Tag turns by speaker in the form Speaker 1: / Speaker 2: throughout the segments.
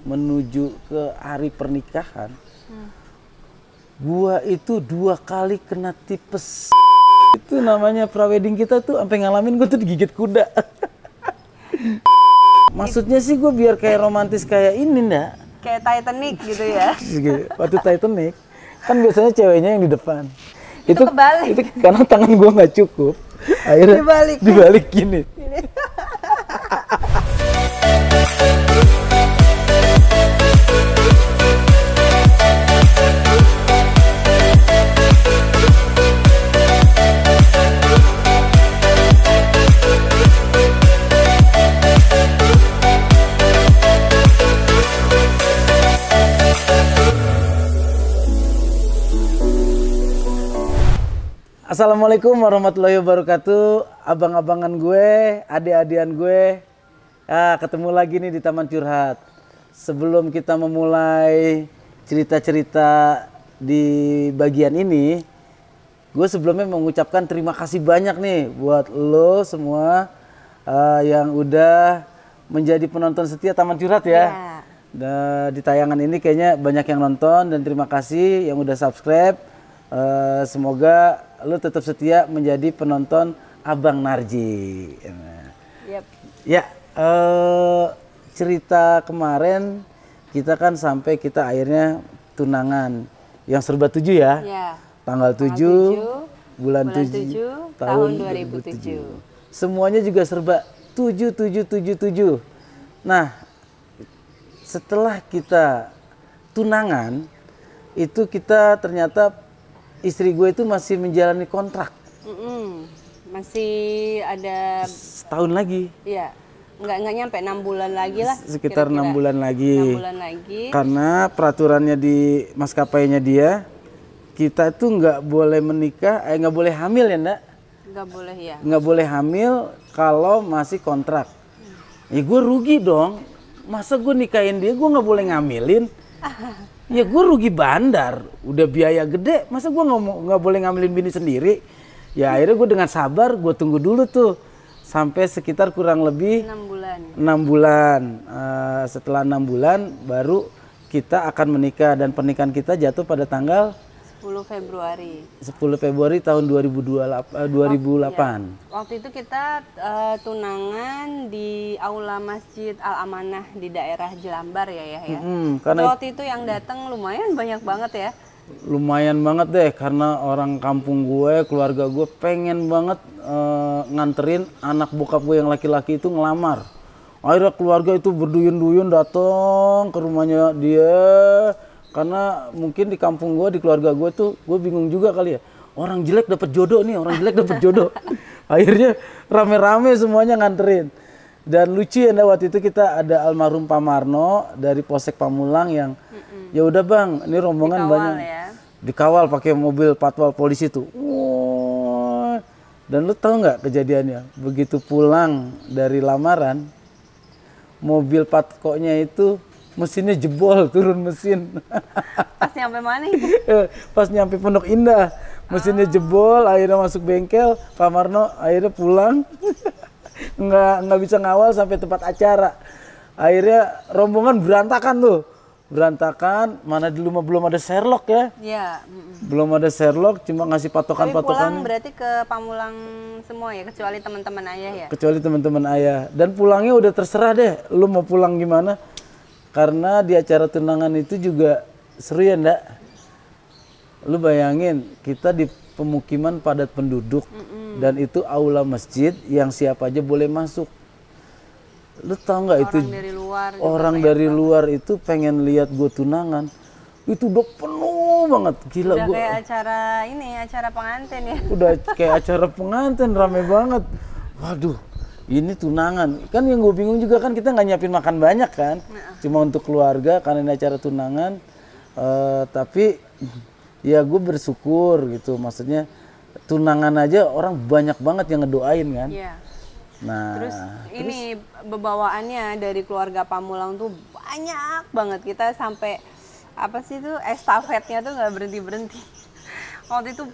Speaker 1: menuju ke hari pernikahan, gua itu 2 kali kena tipes. Itu namanya prawedding kita tuh sampai ngalamin gua tuh digigit kuda. Maksudnya sih gue biar kayak romantis kayak ini ndak?
Speaker 2: Kayak Titanic gitu ya.
Speaker 1: Waktu Titanic kan biasanya ceweknya yang di depan.
Speaker 2: Itu kebalik.
Speaker 1: Itu karena tangan gue nggak cukup. Akhirnya dibalik gini. Assalamualaikum warahmatullahi wabarakatuh, abang-abangan gue, adik-adian gue, ketemu lagi nih di Taman Curhat. Sebelum kita memulai cerita-cerita di bagian ini, gue sebelumnya mengucapkan terima kasih banyak nih buat lo semua yang udah menjadi penonton setia Taman Curhat ya. Nah, di tayangan ini kayaknya banyak yang nonton dan terima kasih yang udah subscribe. Semoga lu tetap setia menjadi penonton Abang Narji. Ya, cerita kemarin kita kan sampai kita akhirnya tunangan yang serba 7 ya. Tanggal 7 bulan 7 tahun 2007. Semuanya juga serba 7. Nah, setelah kita tunangan itu kita ternyata istri gue itu masih menjalani kontrak.
Speaker 2: Masih ada
Speaker 1: setahun lagi.
Speaker 2: Iya, nggak nyampe 6 bulan lagi lah.
Speaker 1: Sekitar 6 bulan lagi.
Speaker 2: 6 bulan lagi.
Speaker 1: Karena peraturannya di maskapainya dia, kita itu nggak boleh menikah, nggak boleh hamil ya, Ndak?
Speaker 2: Nggak boleh ya.
Speaker 1: Nggak boleh hamil kalau masih kontrak. Ya gue rugi dong. Masa gue nikahin dia, gue nggak boleh ngamilin? Ya gue rugi bandar, udah biaya gede, masa gue nggak boleh ngambilin bini sendiri? Ya akhirnya gue dengan sabar, gue tunggu dulu tuh sampai sekitar kurang lebih 6 bulan. Setelah 6 bulan baru kita akan menikah dan pernikahan kita jatuh pada tanggal
Speaker 2: 10 Februari
Speaker 1: tahun 2008.
Speaker 2: Waktu itu kita tunangan di Aula Masjid Al Amanah di daerah Jelambar ya. Karena waktu itu yang datang lumayan banyak banget ya.
Speaker 1: Lumayan banget deh, karena orang kampung gue, keluarga gue pengen banget nganterin anak bokap gue yang laki-laki itu ngelamar. Akhirnya keluarga itu berduyun-duyun datang ke rumahnya dia. Karena mungkin di kampung gue, di keluarga gue tuh, gue bingung juga kali ya. Orang jelek dapat jodoh nih, orang jelek dapat jodoh. Akhirnya rame-rame semuanya nganterin. Dan lucu ya, waktu itu kita ada almarhum Pak Marno dari Polsek Pamulang yang ya udah bang, ini rombongan
Speaker 2: dikawal
Speaker 1: banyak.
Speaker 2: Ya.
Speaker 1: Dikawal pakai mobil patwal polisi tuh. Dan lu tahu nggak kejadiannya? Begitu pulang dari lamaran, mobil patkoknya itu mesinnya jebol, turun mesin.
Speaker 2: Pas nyampe mana itu?
Speaker 1: Pas nyampe Pondok Indah, mesinnya jebol, akhirnya masuk bengkel. Pak Marno akhirnya pulang, nggak bisa ngawal sampai tempat acara. Akhirnya rombongan berantakan tuh, mana di rumah belum ada Sherlock ya? Iya. Belum ada Sherlock, cuma ngasih patokan-patokan.
Speaker 2: Pulang berarti ke Pamulang semua ya, kecuali teman-teman ayah ya? Kecuali
Speaker 1: teman-teman ayah. Dan pulangnya udah terserah deh, lu mau pulang gimana? Karena di acara tunangan itu juga seru ya, Ndak? Lu bayangin, kita di pemukiman padat penduduk dan itu aula masjid yang siapa aja boleh masuk. Lu tau nggak itu orang dari luar itu pengen lihat gue tunangan, itu udah penuh banget, gila.
Speaker 2: Udah kayak acara pengantin ya?
Speaker 1: Udah kayak acara pengantin, rame banget. Waduh. Ini tunangan, kan yang gue bingung juga kan kita nggak nyiapin makan banyak kan, cuma untuk keluarga karena ini acara tunangan. Tapi ya gue bersyukur gitu, maksudnya tunangan aja orang banyak banget yang ngedoain kan. Nah,
Speaker 2: terus ini bebawaannya dari keluarga Pamulang tuh banyak banget, kita sampai apa sih tuh estafetnya tuh nggak berhenti. Waktu itu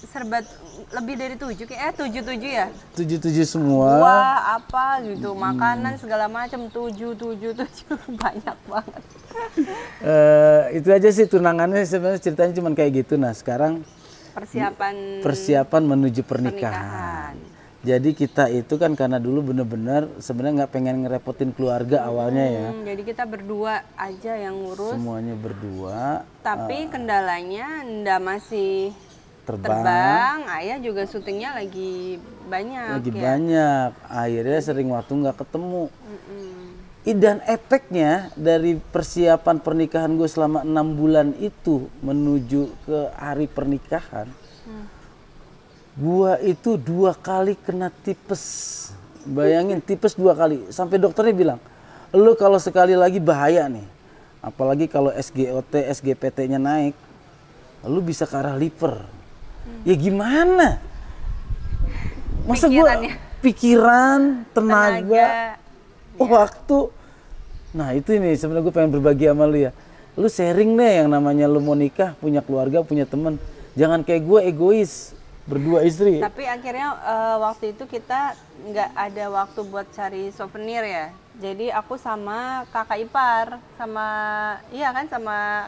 Speaker 2: serba lebih dari 7 kayak 77 ya?
Speaker 1: 77 semua.
Speaker 2: Buah apa gitu, makanan segala macam 7 banyak banget.
Speaker 1: Itu aja sih tunangannya, sebenarnya ceritanya cuma kayak gitu. Nah, sekarang persiapan menuju pernikahan. Jadi kita itu kan karena dulu bener-bener sebenarnya nggak pengen ngerepotin keluarga awalnya ya.
Speaker 2: Jadi kita berdua aja yang ngurus.
Speaker 1: Semuanya berdua.
Speaker 2: Tapi kendalanya ndak masih terbang. Ayah juga syutingnya lagi banyak.
Speaker 1: Banyak. Akhirnya sering waktu nggak ketemu. Dan efeknya dari persiapan pernikahan gue selama 6 bulan itu menuju ke hari pernikahan. Gua itu 2 kali kena tipes. Bayangin tipes 2 kali. Sampai dokternya bilang, lu kalau sekali lagi bahaya nih. Apalagi kalau SGOT, SGPT-nya naik, lu bisa ke arah liver. Ya gimana? Masa gua pikiran, tenaga, waktu. Nah itu ini sebenarnya gue pengen berbagi sama lu ya. Lu sharing deh yang namanya lu mau nikah, punya keluarga, punya temen. Jangan kayak gue egois. Berdua istri.
Speaker 2: Tapi akhirnya waktu itu kita nggak ada waktu buat cari souvenir ya. Jadi aku sama kakak ipar, sama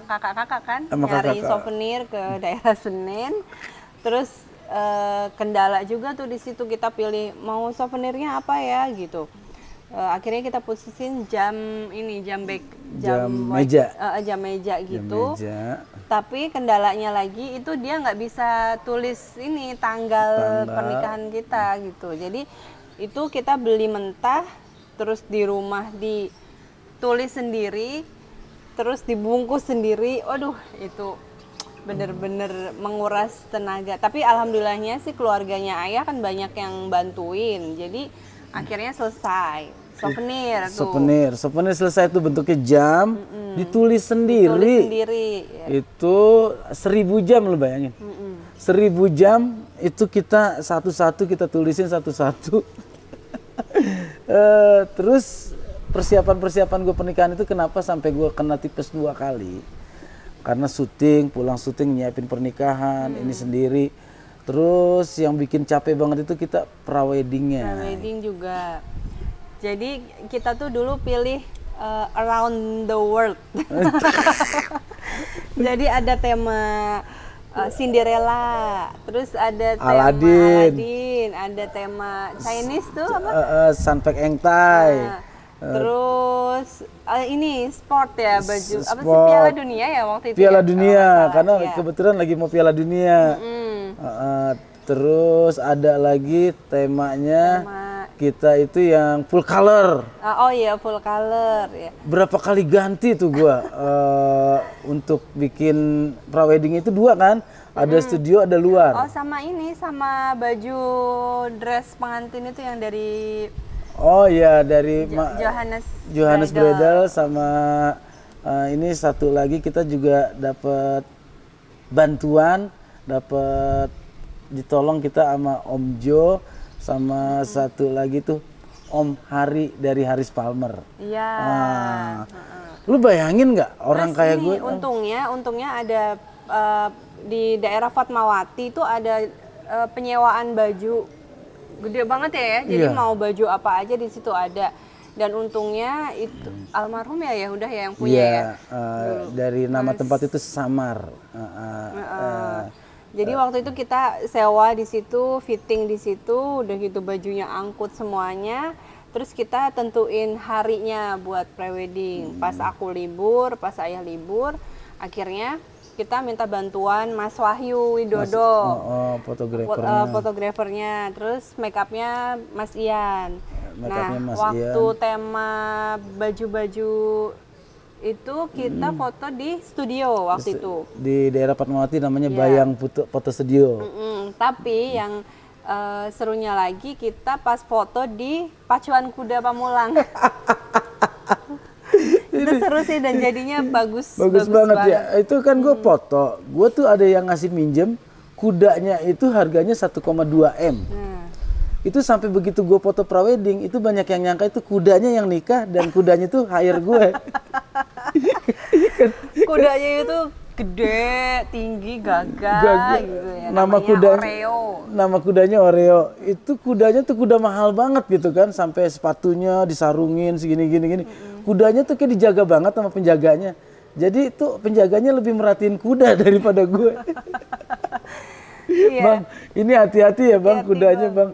Speaker 2: kakak-kakak kan nyari souvenir ke daerah Senen. Terus kendala juga tuh di situ kita pilih mau souvenirnya apa ya gitu. Akhirnya kita putusin jam meja gitu. Tapi kendalanya lagi itu dia nggak bisa tulis ini tanggal pernikahan kita gitu. Jadi itu kita beli mentah, terus di rumah ditulis sendiri, terus dibungkus sendiri. Waduh, itu bener-bener menguras tenaga. Tapi alhamdulillahnya sih keluarganya ayah kan banyak yang bantuin. Jadi akhirnya selesai. Souvenir selesai itu bentuknya jam, ditulis sendiri. Ya. Itu 1000 jam lo bayangin. 1000 jam itu kita satu-satu kita tulisin satu-satu. Terus persiapan gue pernikahan itu kenapa sampai gue kena tipes 2 kali? Karena pulang syuting nyiapin pernikahan ini sendiri. Terus yang bikin capek banget itu kita pra-weddingnya. Pra-wedding juga. Jadi kita tuh dulu pilih around the world. Jadi ada tema Cinderella, terus ada tema Aladdin, ada tema Chinese tuh apa?
Speaker 1: Sanpek Engtai.
Speaker 2: Terus ini sport ya, baju apa sih, Piala Dunia ya waktu itu.
Speaker 1: Piala Dunia, karena kebetulan lagi mau Piala Dunia. Terus ada lagi temanya kita itu yang full color.
Speaker 2: Oh iya, full color ya.
Speaker 1: Berapa kali ganti tuh gua untuk bikin pra-wedding itu 2 kan? Ada studio, ada luar.
Speaker 2: Oh sama ini, sama baju dress pengantin itu yang dari
Speaker 1: dari Johannes Bridal sama ini satu lagi kita juga dapat bantuan, dapat ditolong kita sama Om Jo. Sama satu lagi tuh Om Hari dari Haris Palmer.
Speaker 2: Iya.
Speaker 1: Lu bayangin nggak orang kayak gue?
Speaker 2: Untungnya ada di daerah Fatmawati itu ada penyewaan baju gede banget ya. Jadi mau baju apa aja di situ ada. Dan untungnya itu almarhum ya udah ya yang punya ya.
Speaker 1: Dari nama tempat itu Samar.
Speaker 2: Jadi waktu itu kita sewa di situ, fitting di situ, udah gitu bajunya angkut semuanya. Terus kita tentuin harinya buat prewedding. Pas aku libur, pas ayah libur, akhirnya kita minta bantuan Mas Wahyu Widodo, fotografernya. Terus make upnya Mas Ian. Waktu tema baju-baju itu kita foto di studio waktu itu
Speaker 1: di daerah Fatmawati namanya Bayang Foto Studio.
Speaker 2: Tapi yang serunya lagi kita pas foto di Pacuan Kuda Pamulang. Itu seru sih dan jadinya bagus
Speaker 1: banget ya. Itu kan gue foto, gue tuh ada yang ngasih minjem kudanya itu harganya 1,2 M. Itu sampai begitu gue foto prawedding itu banyak yang nyangka itu kudanya yang nikah dan kudanya itu hire gue.
Speaker 2: Kudanya itu gede, tinggi, gagah gitu ya.
Speaker 1: Nama kudanya Oreo. Itu kudanya tuh kuda mahal banget gitu kan, sampai sepatunya disarungin segini. Kudanya tuh kayak dijaga banget sama penjaganya. Jadi itu penjaganya lebih merhatiin kuda daripada gue.
Speaker 2: Iya.
Speaker 1: Bang, ini hati-hati ya Bang, kudanya Bang.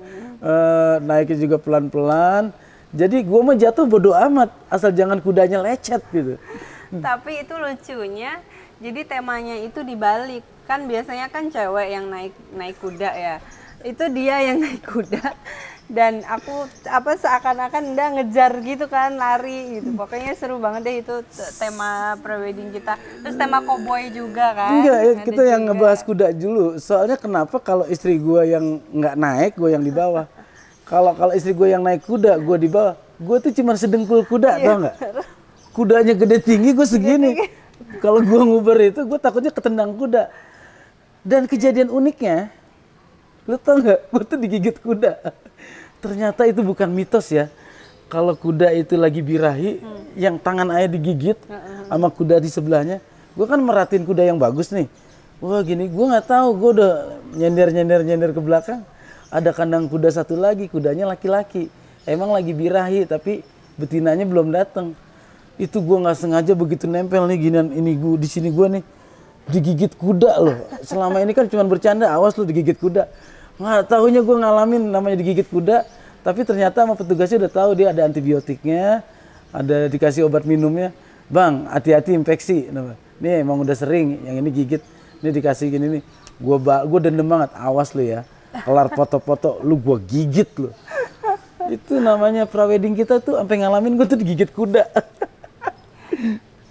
Speaker 1: Naiknya juga pelan-pelan. Jadi gue mah jatuh bodo amat, asal jangan kudanya lecet gitu.
Speaker 2: Tapi itu lucunya, jadi temanya itu dibalik. Kan biasanya kan cewek yang naik kuda ya. Itu dia yang naik kuda. Dan aku seakan-akan udah ngejar gitu kan, lari gitu. Pokoknya seru banget deh itu tema prewedding kita. Terus tema koboi juga kan.
Speaker 1: Enggak, kita yang ngebahas kuda dulu. Soalnya kenapa kalau istri gue yang nggak naik, gue yang di bawah. Kalau istri gue yang naik kuda, gue di bawah. Gue tuh cuma sedengkul kuda, tau nggak? Kudanya gede tinggi, gue segini. Kalau gue nguber itu, gue takutnya ketendang kuda. Dan kejadian uniknya, lu tau nggak? Gue tuh digigit kuda. Ternyata itu bukan mitos ya. Kalau kuda itu lagi birahi, yang tangan ayah digigit sama kuda di sebelahnya, gue kan merhatiin kuda yang bagus nih. Wah gini, gue nggak tahu, gue udah nyender ke belakang. Ada kandang kuda satu lagi, kudanya laki-laki. Emang lagi birahi, tapi betinanya belum datang. Itu gue nggak sengaja begitu nempel nih ginian ini gue di sini gue nih digigit kuda loh. Selama ini kan cuma bercanda, awas lu digigit kuda. Nggak tahunya gue ngalamin namanya digigit kuda, tapi ternyata sama petugasnya udah tahu dia ada antibiotiknya, ada dikasih obat minumnya. Bang, hati-hati infeksi. Nih emang udah sering, yang ini gigit, ini dikasih gini nih. Gue dendam banget, awas lu ya. Kelar foto-foto, lu gue gigit lu. Itu namanya prawedding kita tuh sampai ngalamin gue tuh digigit kuda.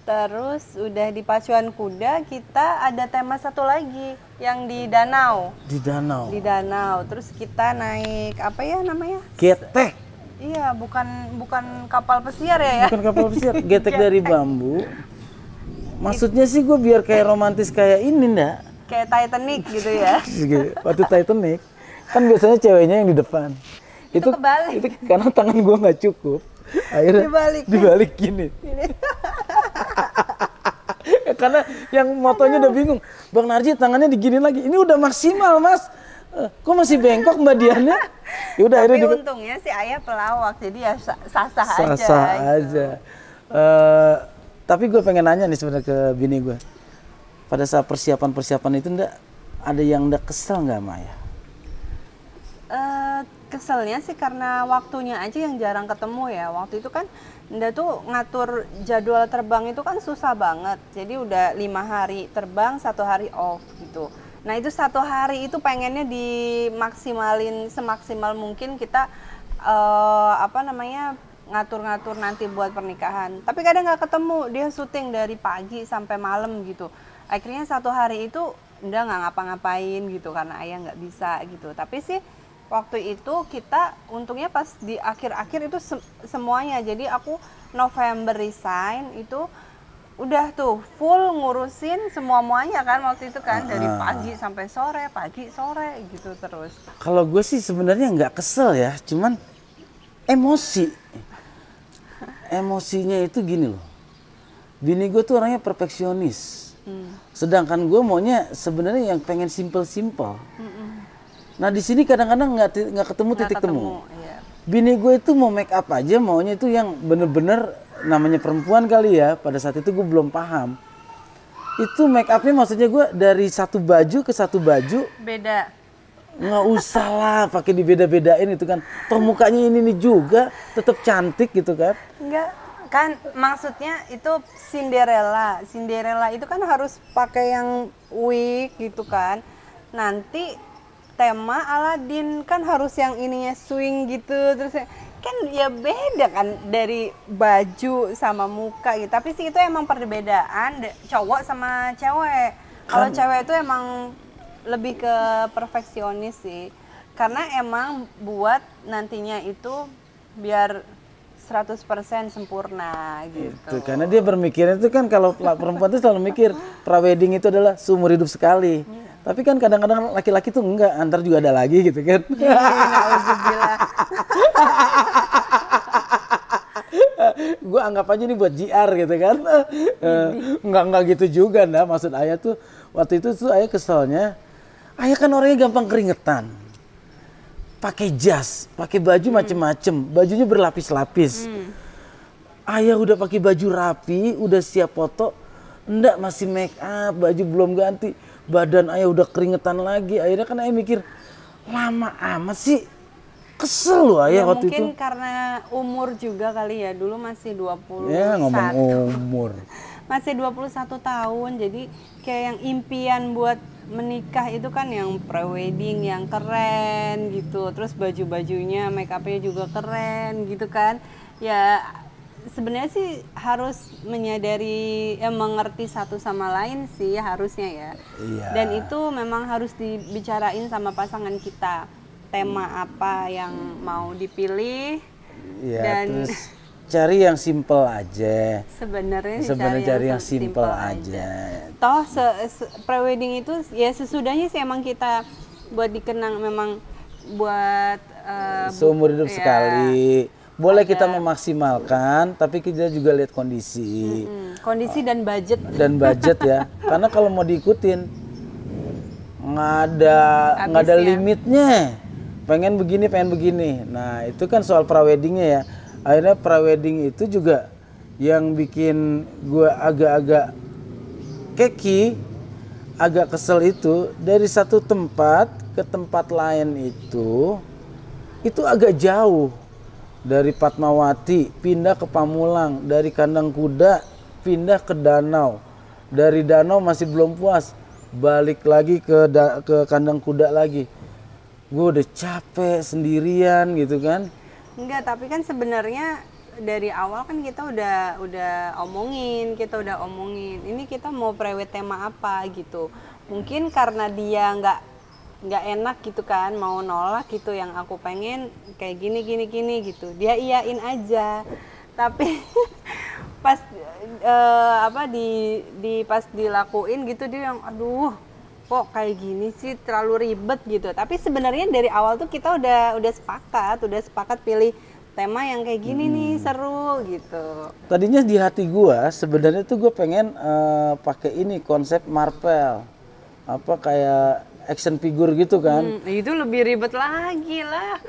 Speaker 2: Terus udah di pacuan kuda, kita ada tema satu lagi yang di danau.
Speaker 1: Di danau.
Speaker 2: Terus kita naik apa ya namanya?
Speaker 1: Getek.
Speaker 2: Iya, bukan kapal pesiar ya.
Speaker 1: Bukan kapal pesiar, getek dari bambu. Maksudnya sih gue biar kayak romantis kayak ini ndak?
Speaker 2: Kayak Titanic gitu ya.
Speaker 1: Waktu Titanic kan biasanya ceweknya yang di depan. Itu kebalik. Itu karena tangan gue nggak cukup. Akhirnya dibalik gini. Karena yang motonya udah bingung. Bang Narji tangannya digini lagi. Ini udah maksimal mas. Kok masih bengkok mbak Diannya? Yaudah,
Speaker 2: tapi untungnya si ayah pelawak. Jadi ya sah-sah aja.
Speaker 1: Sah-sah aja. Tapi gue pengen nanya nih sebenarnya ke bini gue. Pada saat persiapan itu ada yang kesel nggak Maya?
Speaker 2: Keselnya sih karena waktunya aja yang jarang ketemu ya. Waktu itu kan Nda tuh ngatur jadwal terbang itu kan susah banget. Jadi udah 5 hari terbang, 1 hari off gitu. Nah itu 1 hari itu pengennya dimaksimalin semaksimal mungkin kita ngatur-ngatur nanti buat pernikahan. Tapi kadang nggak ketemu, dia syuting dari pagi sampai malam gitu. Akhirnya 1 hari itu Nda nggak ngapa-ngapain gitu karena ayah nggak bisa gitu. Tapi sih waktu itu kita untungnya pas di akhir-akhir itu semuanya. Jadi aku November resign itu udah tuh full ngurusin semuanya kan waktu itu kan dari pagi sampai sore, pagi sore gitu terus.
Speaker 1: Kalau gue sih sebenarnya nggak kesel ya, cuman emosi. Emosinya itu gini loh. Bini gue tuh orangnya perfeksionis. Sedangkan gue maunya sebenarnya yang pengen simple-simple. Nah di sini kadang-kadang nggak ketemu titik temu.
Speaker 2: Iya.
Speaker 1: Bini gue itu mau make up aja, maunya itu yang bener-bener namanya perempuan kali ya. Pada saat itu gue belum paham. Itu make upnya maksudnya gue dari satu baju ke satu baju.
Speaker 2: Beda.
Speaker 1: Nggak usah lah pakai dibeda-bedain itu kan. Toh mukanya ini juga tetap cantik gitu kan.
Speaker 2: Enggak, kan maksudnya itu Cinderella. Cinderella itu kan harus pakai yang wig gitu kan. Nanti tema Aladin kan harus yang ininya swing gitu, terus kan ya beda kan dari baju sama muka gitu. Tapi sih itu emang perbedaan cowok sama cewek. Kalau cewek itu emang lebih ke perfeksionis sih, karena emang buat nantinya itu biar 100% sempurna gitu.
Speaker 1: Itu karena dia bermikirnya itu kan kalau perempuan itu selalu mikir prawedding itu adalah seumur hidup sekali. Tapi kan kadang-kadang laki-laki tuh enggak, antar juga ada lagi gitu kan. Gue anggap aja ini buat JR gitu kan. Enggak gitu juga, nah. Maksud ayah tuh waktu itu tuh ayah keselnya, ayah kan orangnya gampang keringetan. Pakai jas, pakai baju macem-macem, bajunya berlapis-lapis. Ayah udah pakai baju rapi, udah siap foto, enggak masih make up, baju belum ganti, badan ayah udah keringetan lagi. Akhirnya kan ayah mikir, lama amat sih. Kesel loh ayah waktu itu.
Speaker 2: Mungkin karena umur juga kali ya, dulu masih 21.
Speaker 1: Ya ngomong umur.
Speaker 2: Masih 21 tahun, jadi kayak yang impian buat menikah itu kan yang prewedding yang keren gitu. Terus baju-bajunya, make up-nya juga keren gitu kan. Ya sebenarnya sih harus menyadari, mengerti satu sama lain sih harusnya ya.
Speaker 1: Iya.
Speaker 2: Dan itu memang harus dibicarain sama pasangan kita. Tema apa yang mau dipilih,
Speaker 1: ya,
Speaker 2: dan
Speaker 1: terus cari yang simple aja.
Speaker 2: Sebenarnya
Speaker 1: cari yang simple aja.
Speaker 2: Toh prewedding itu ya sesudahnya sih emang kita buat dikenang, memang buat
Speaker 1: seumur hidup sekali. Boleh kita memaksimalkan, tapi kita juga lihat kondisi.
Speaker 2: Kondisi dan budget.
Speaker 1: Dan budget ya. Karena kalau mau diikutin nggak ada limitnya. Pengen begini. Nah itu kan soal praweddingnya ya. Akhirnya prawedding itu juga yang bikin gue agak-agak keki, agak kesel itu, dari satu tempat ke tempat lain itu agak jauh. Dari Fatmawati pindah ke Pamulang, dari kandang kuda pindah ke danau, dari danau masih belum puas, balik lagi ke kandang kuda lagi. Gue udah capek sendirian gitu kan.
Speaker 2: Enggak, tapi kan sebenarnya dari awal kan kita udah omongin, ini kita mau prewed tema apa gitu. Mungkin karena dia nggak enak gitu kan, mau nolak gitu, yang aku pengen kayak gini gitu. Dia iyain aja. Tapi pas pas dilakuin gitu dia yang aduh, kok kayak gini sih, terlalu ribet gitu. Tapi sebenarnya dari awal tuh kita udah sepakat pilih tema yang kayak gini nih, seru gitu.
Speaker 1: Tadinya di hati gua sebenarnya tuh gue pengen pakai ini konsep Marvel, apa kayak action figure gitu kan.
Speaker 2: Itu lebih ribet lagi lah.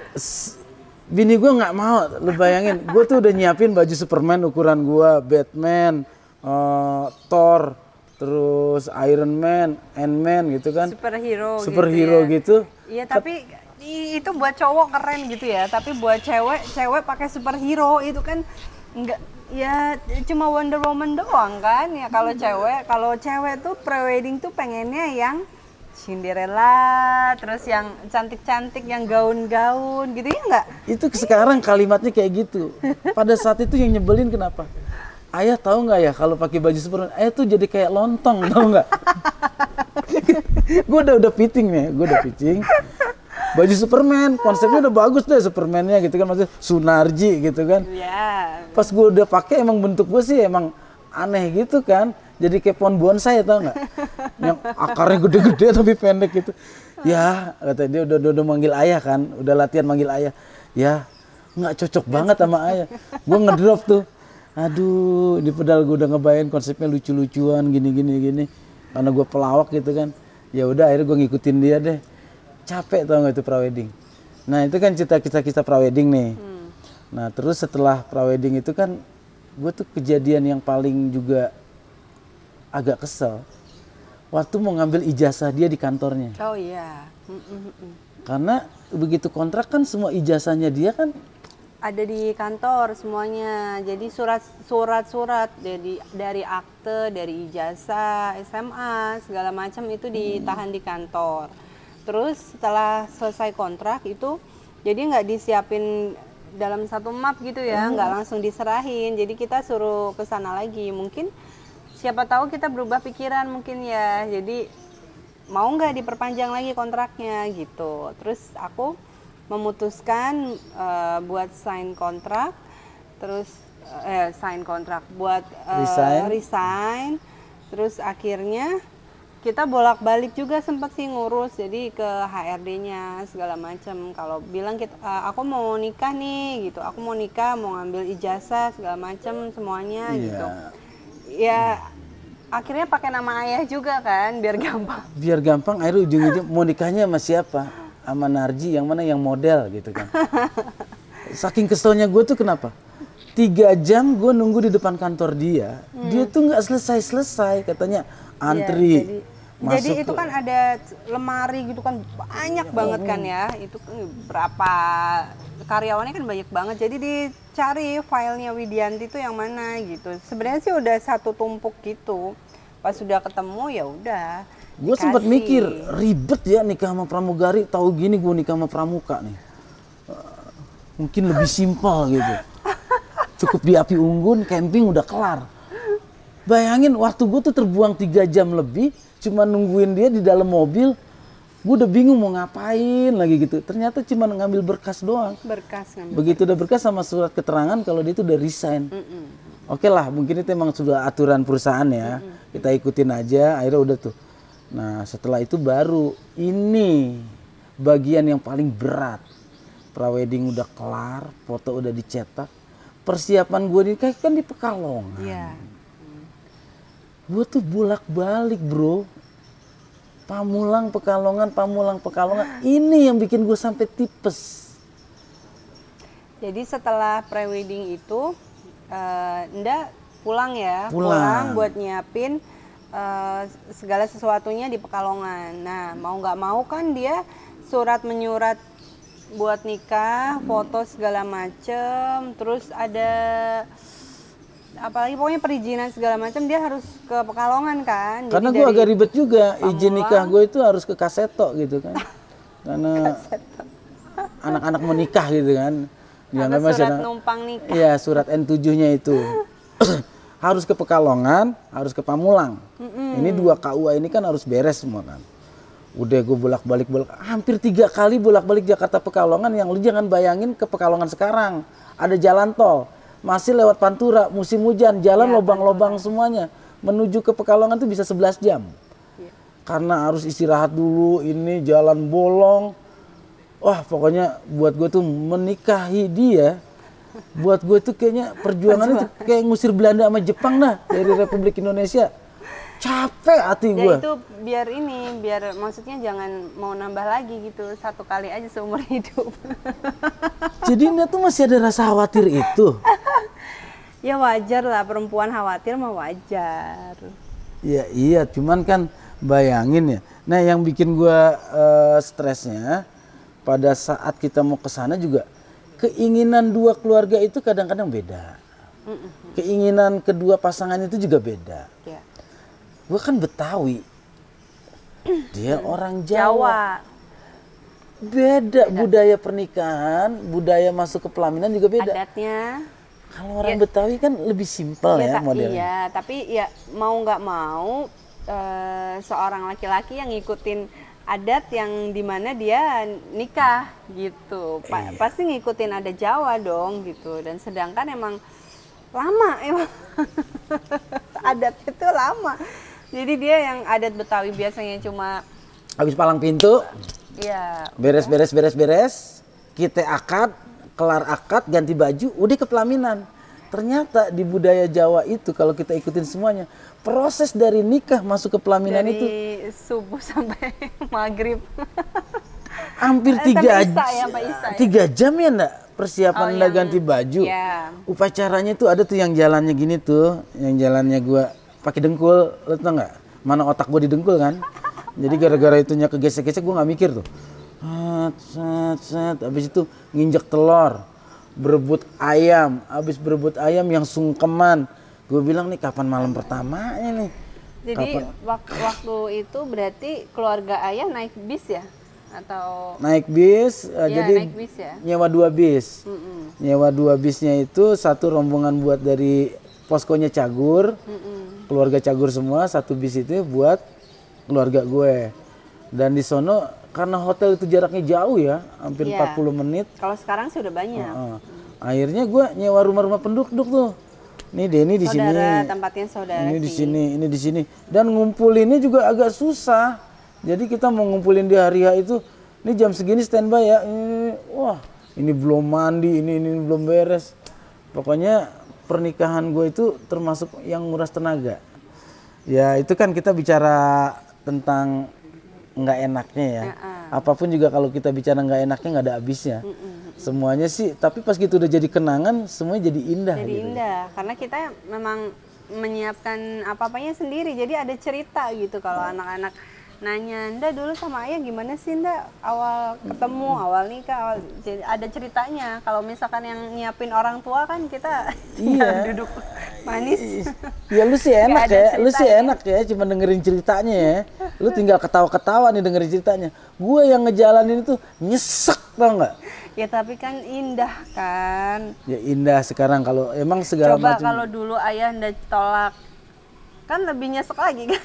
Speaker 1: Bini gue nggak mau, lu bayangin. Gue tuh udah nyiapin baju Superman ukuran gua, Batman, Thor, terus Iron Man, Ant-Man gitu kan. Superhero gitu.
Speaker 2: Iya, tapi itu buat cowok keren gitu ya. Tapi buat cewek pakai superhero itu kan enggak, ya cuma Wonder Woman doang kan. Ya kalau cewek tuh prewedding tuh pengennya yang Cinderella, terus yang cantik-cantik, yang gaun-gaun gitu ya enggak?
Speaker 1: Itu sekarang kalimatnya kayak gitu. Pada saat itu yang nyebelin kenapa? Ayah tahu nggak ya kalau pakai baju Superman, ayah tuh jadi kayak lontong, tahu nggak? Gue udah pitching nih, baju Superman, konsepnya udah bagus deh Supermannya gitu kan, maksudnya Sunarji gitu kan.
Speaker 2: Iya.
Speaker 1: Pas gue udah pakai emang bentuk gue sih emang aneh gitu kan, jadi kayak pohon bonsai, tau nggak? Yang akarnya gede-gede tapi pendek gitu. Ya, kata dia udah manggil ayah kan, udah latihan manggil ayah. Ya, nggak cocok banget sama ayah. Gue ngedrop tuh. Aduh, ini padahal gue udah ngebayangin konsepnya lucu-lucuan gini. Karena gue pelawak gitu kan. Ya udah akhirnya gue ngikutin dia deh. Capek tau gak itu prawedding. Nah itu kan kita prawedding nih. Nah terus setelah prawedding itu kan gue tuh kejadian yang paling juga agak kesel. Waktu mau ngambil ijazah dia di kantornya.
Speaker 2: Oh iya.
Speaker 1: Karena begitu kontrak kan semua ijazahnya dia kan
Speaker 2: ada di kantor semuanya. Jadi surat-surat dari akte, dari ijazah, SMA, segala macam itu ditahan di kantor. Terus setelah selesai kontrak itu, jadi nggak disiapin dalam satu map gitu ya, nggak langsung diserahin. Jadi kita suruh ke sana lagi. Mungkin siapa tahu kita berubah pikiran mungkin ya. Jadi mau nggak diperpanjang lagi kontraknya gitu. Terus aku memutuskan buat sign kontrak, terus buat resign. Terus akhirnya kita bolak-balik juga sempat sih ngurus, jadi ke HRD-nya segala macam. Kalau bilang kita, aku mau nikah nih gitu, aku mau nikah, mau ngambil ijazah segala macam semuanya gitu. Ya akhirnya pakai nama ayah juga kan, biar gampang.
Speaker 1: Biar gampang, akhirnya ujung-ujung mau nikahnya sama siapa? Sama Narji, yang mana yang model gitu kan. Saking keselnya gue tuh kenapa? 3 jam gue nunggu di depan kantor dia, dia tuh nggak selesai-selesai, katanya antri.
Speaker 2: Jadi itu kan ada lemari gitu kan, banyak banget kan ya, itu berapa karyawannya kan banyak banget, jadi dicari filenya Widianti itu yang mana gitu. Sebenarnya sih udah satu tumpuk gitu, pas sudah ketemu ya udah.
Speaker 1: Gue sempat mikir ribet ya nikah sama pramugari, tahu gini gue nikah sama pramuka nih, mungkin lebih simpel gitu, cukup di api unggun, camping udah kelar. Bayangin waktu gue tuh terbuang 3 jam lebih cuma nungguin dia di dalam mobil. Gue udah bingung mau ngapain lagi gitu. Ternyata cuma ngambil berkas doang. Begitu udah berkas sama surat keterangan kalau dia itu udah resign. Oke lah, mungkin itu emang sudah aturan perusahaan ya. Kita ikutin aja, akhirnya udah tuh. Nah setelah itu baru ini bagian yang paling berat. Prawedding udah kelar, foto udah dicetak. Persiapan gue nikah kan di Pekalongan.
Speaker 2: Iya.
Speaker 1: Gue tuh bolak-balik bro, Pamulang Pekalongan, Pamulang Pekalongan. Ini yang bikin gue sampai tipes.
Speaker 2: Jadi setelah prewedding itu, Nda pulang ya,
Speaker 1: pulang
Speaker 2: buat nyiapin segala sesuatunya di Pekalongan. Nah mau nggak mau kan dia surat menyurat buat nikah, foto segala macem, terus ada apalagi pokoknya perizinan segala macam dia harus ke Pekalongan kan.
Speaker 1: Karena gue agak ribet juga, izin nikah gue itu harus ke Kaseto gitu kan. Karena anak-anak mau nikah gitu kan.
Speaker 2: Ada surat numpang nikah.
Speaker 1: Iya, surat N7-nya itu. Harus ke Pekalongan, harus ke Pamulang. Ini 2 KUA ini kan harus beres semua kan. Udah gue bolak-balik, hampir 3 kali bolak-balik Jakarta Pekalongan, yang lu jangan bayangin ke Pekalongan sekarang. Ada jalan tol. Masih lewat Pantura, musim hujan, jalan lobang-lobang semuanya. Menuju ke Pekalongan tuh bisa 11 jam. Karena harus istirahat dulu, ini jalan bolong. Wah pokoknya buat gue tuh menikahi dia, buat gue tuh kayaknya perjuangannya tuh kayak ngusir Belanda sama Jepang dah dari Republik Indonesia. Capek hati gue.
Speaker 2: Ya itu biar maksudnya jangan mau nambah lagi gitu, 1 kali aja seumur hidup.
Speaker 1: Jadi Nda tuh masih ada rasa khawatir itu?
Speaker 2: Ya wajar lah, perempuan khawatir mah wajar.
Speaker 1: Ya iya, cuman kan bayangin ya. Nah yang bikin gue stresnya, pada saat kita mau ke sana juga, keinginan 2 keluarga itu kadang-kadang beda. Keinginan kedua pasangan itu juga beda.
Speaker 2: Ya.
Speaker 1: Gue kan Betawi, dia orang Jawa. Beda budaya pernikahan, budaya masuk ke pelaminan juga beda.
Speaker 2: Adatnya.
Speaker 1: Kalau orang Betawi kan lebih simpel ya modelnya.
Speaker 2: Iya, tapi ya mau nggak mau seorang laki-laki yang ngikutin adat yang dimana dia nikah gitu, pasti ngikutin adat Jawa dong gitu. Dan sedangkan emang lama adat itu lama. Jadi dia yang adat Betawi biasanya cuma
Speaker 1: habis palang pintu,
Speaker 2: ya
Speaker 1: beres, kita akad, kelar akad, ganti baju, udah ke pelaminan. Ternyata di budaya Jawa itu kalau kita ikutin semuanya, proses dari nikah masuk ke pelaminan
Speaker 2: dari
Speaker 1: itu
Speaker 2: subuh sampai maghrib.
Speaker 1: Hampir 3 jam ya enggak? Persiapan Nda ganti baju.
Speaker 2: Ya.
Speaker 1: Upacaranya tuh ada tuh yang jalannya gini tuh, yang jalannya gua pakai dengkul, lo tau nggak? Mana otak gue di dengkul kan? Jadi gara-gara itunya kegesek-gesek gue nggak mikir tuh. Habis itu nginjek telur, berebut ayam, habis berebut ayam yang sungkeman. Gue bilang nih kapan malam pertamanya nih?
Speaker 2: Jadi waktu itu berarti keluarga ayah naik bis ya? Atau
Speaker 1: naik bis, jadi
Speaker 2: naik bis ya?
Speaker 1: nyewa 2 bis. Nyewa 2 bisnya itu, 1 rombongan buat dari poskonya Cagur, keluarga Cagur semua, 1 bis itu buat keluarga gue. Dan di sono karena hotel itu jaraknya jauh ya, hampir 40 menit.
Speaker 2: Kalau sekarang sih udah banyak.
Speaker 1: Akhirnya gue nyewa rumah-rumah penduduk tuh. Ini Denny di sini.
Speaker 2: Saudara, tempatnya saudara
Speaker 1: Ini di
Speaker 2: sih.
Speaker 1: sini, ini di sini. Dan ngumpulinnya juga agak susah. Jadi kita mau ngumpulin di hari H itu, ini jam segini standby ya. Wah, ini belum mandi, ini belum beres. Pokoknya pernikahan gue itu termasuk yang nguras tenaga. Ya itu kan kita bicara tentang nggak enaknya ya. Apapun juga kalau kita bicara nggak enaknya nggak ada habisnya. Semuanya sih, tapi pas gitu udah jadi kenangan, semuanya jadi indah.
Speaker 2: Jadi
Speaker 1: gitu.
Speaker 2: indah, karena kita memang menyiapkan apa-apanya sendiri. Jadi ada cerita gitu kalau anak-anak nanya, Nda dulu sama ayah gimana sih Nda awal ketemu, awal nikah, jadi ada ceritanya. Kalau misalkan yang nyiapin orang tua kan kita
Speaker 1: Iya.
Speaker 2: duduk manis.
Speaker 1: Ya lu sih enak
Speaker 2: Nggak ada
Speaker 1: ya, lu sih
Speaker 2: ceritanya.
Speaker 1: enak ya cuma dengerin ceritanya ya. Lu tinggal ketawa-ketawa nih dengerin ceritanya. Gue yang ngejalanin itu nyesek tau nggak?
Speaker 2: Ya tapi kan indah kan.
Speaker 1: Ya indah sekarang kalau emang segala
Speaker 2: Coba
Speaker 1: macam.
Speaker 2: kalau dulu ayah Nda tolak, kan lebih nyesek lagi kan.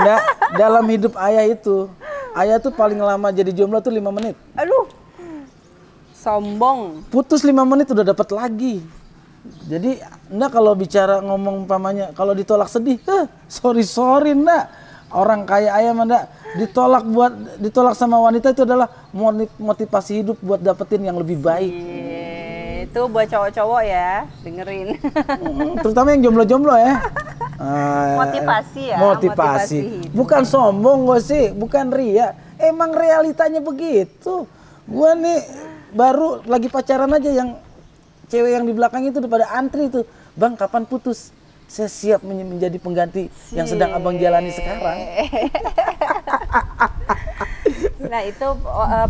Speaker 1: Nah, dalam hidup ayah itu, ayah tuh paling lama jadi jomblo tuh 5 menit.
Speaker 2: Aduh, sombong.
Speaker 1: Putus 5 menit udah dapat lagi. Jadi, Nda kalau bicara ngomong umpamanya, kalau ditolak sedih, sorry Nda. Orang kaya ayah mah Nda, ditolak sama wanita itu adalah motivasi hidup buat dapetin yang lebih baik.
Speaker 2: Itu buat cowok-cowok ya, dengerin.
Speaker 1: Terutama yang jomblo-jomblo ya.
Speaker 2: Motivasi ya, motivasi
Speaker 1: Motivasi.
Speaker 2: hidup.
Speaker 1: Bukan sombong gue sih, bukan ria. Emang realitanya begitu. Gue nih baru lagi pacaran aja yang cewek yang di belakang itu udah pada antri tuh. Bang kapan putus? Saya siap menjadi pengganti yang sedang abang jalani sekarang.
Speaker 2: Nah itu